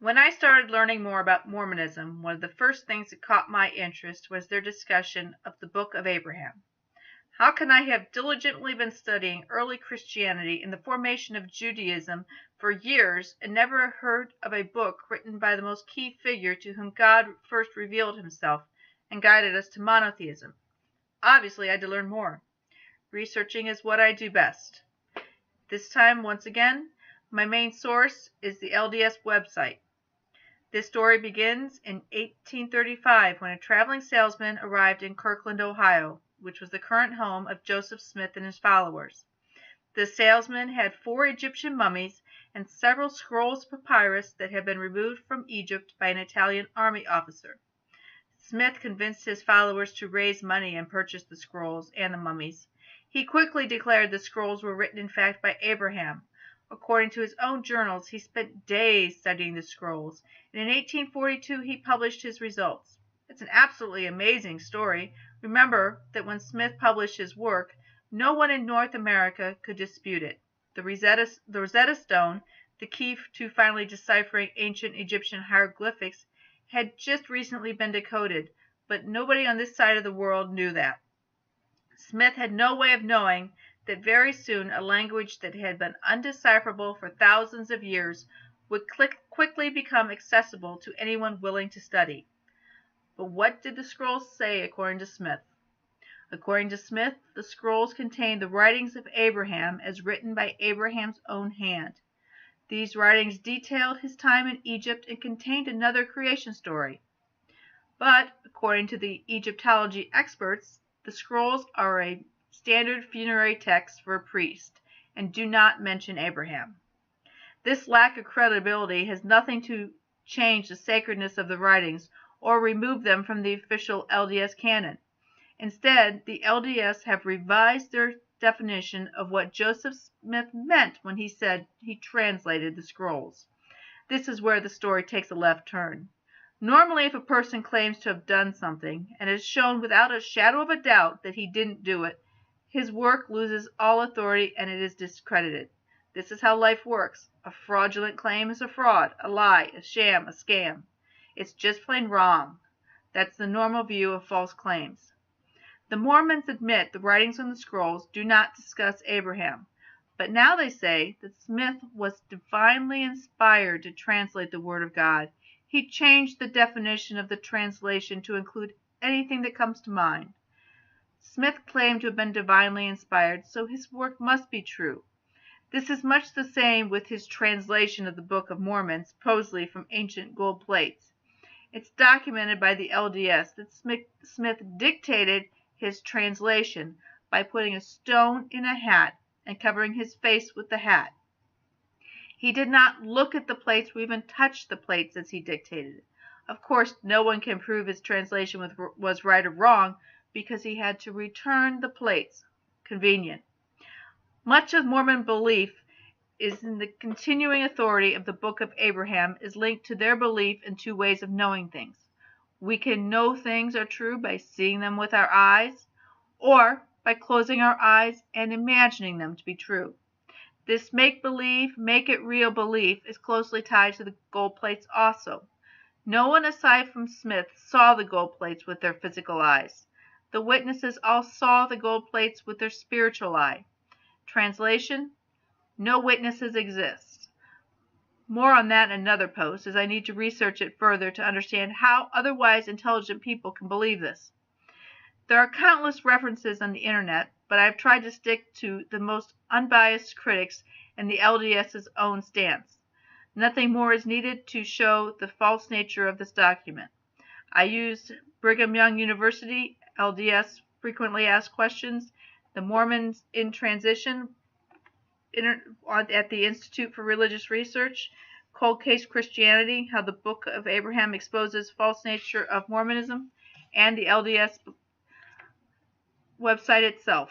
When I started learning more about Mormonism, one of the first things that caught my interest was their discussion of the Book of Abraham. How can I have diligently been studying early Christianity and the formation of Judaism for years and never heard of a book written by the most key figure to whom God first revealed himself and guided us to monotheism? Obviously, I had to learn more. Researching is what I do best. This time, once again, my main source is the LDS website. This story begins in 1835 when a traveling salesman arrived in Kirkland, Ohio, which was the current home of Joseph Smith and his followers. The salesman had 4 Egyptian mummies and several scrolls of papyrus that had been removed from Egypt by an Italian army officer. Smith convinced his followers to raise money and purchase the scrolls and the mummies. He quickly declared the scrolls were written in fact by Abraham. According to his own journals, he spent days studying the scrolls, and in 1842 he published his results. It's an absolutely amazing story. Remember that when Smith published his work, no one in North America could dispute it. The Rosetta Stone, the key to finally deciphering ancient Egyptian hieroglyphics, had just recently been decoded, but nobody on this side of the world knew that. Smith had no way of knowing that very soon a language that had been undecipherable for thousands of years would quickly become accessible to anyone willing to study. But what did the scrolls say according to Smith? According to Smith, the scrolls contained the writings of Abraham as written by Abraham's own hand. These writings detailed his time in Egypt and contained another creation story. But, according to the Egyptology experts, the scrolls are a standard funerary text for a priest and do not mention Abraham. This lack of credibility has nothing to change the sacredness of the writings or remove them from the official LDS canon. Instead, the LDS have revised their definition of what Joseph Smith meant when he said he translated the scrolls. This is where the story takes a left turn. Normally, if a person claims to have done something and is shown without a shadow of a doubt that he didn't do it, his work loses all authority and it is discredited. This is how life works. A fraudulent claim is a fraud, a lie, a sham, a scam. It's just plain wrong. That's the normal view of false claims. The Mormons admit the writings on the scrolls do not discuss Abraham, but now they say that Smith was divinely inspired to translate the Word of God. He changed the definition of the translation to include anything that comes to mind. Smith claimed to have been divinely inspired, so his work must be true. This is much the same with his translation of the Book of Mormon, supposedly from ancient gold plates. It's documented by the LDS that Smith dictated his translation by putting a stone in a hat and covering his face with the hat. He did not look at the plates or even touch the plates as he dictated. Of course, no one can prove his translation was right or wrong because he had to return the plates. Convenient. Much of Mormon belief is in the continuing authority of the Book of Abraham is linked to their belief in 2 ways of knowing things. We can know things are true by seeing them with our eyes, or by closing our eyes and imagining them to be true. This make-believe, make-it-real belief is closely tied to the gold plates also. No one aside from Smith saw the gold plates with their physical eyes. The witnesses all saw the gold plates with their spiritual eye. Translation: no witnesses exist. More on that in another post, as I need to research it further to understand how otherwise intelligent people can believe this. There are countless references on the internet, but I've tried to stick to the most unbiased critics and the LDS's own stance. Nothing more is needed to show the false nature of this document. I used Brigham Young University, LDS Frequently Asked Questions, the Mormons in Transition at the Institute for Religious Research, Cold Case Christianity, How the Book of Abraham Exposes False Nature of Mormonism, and the LDS website itself.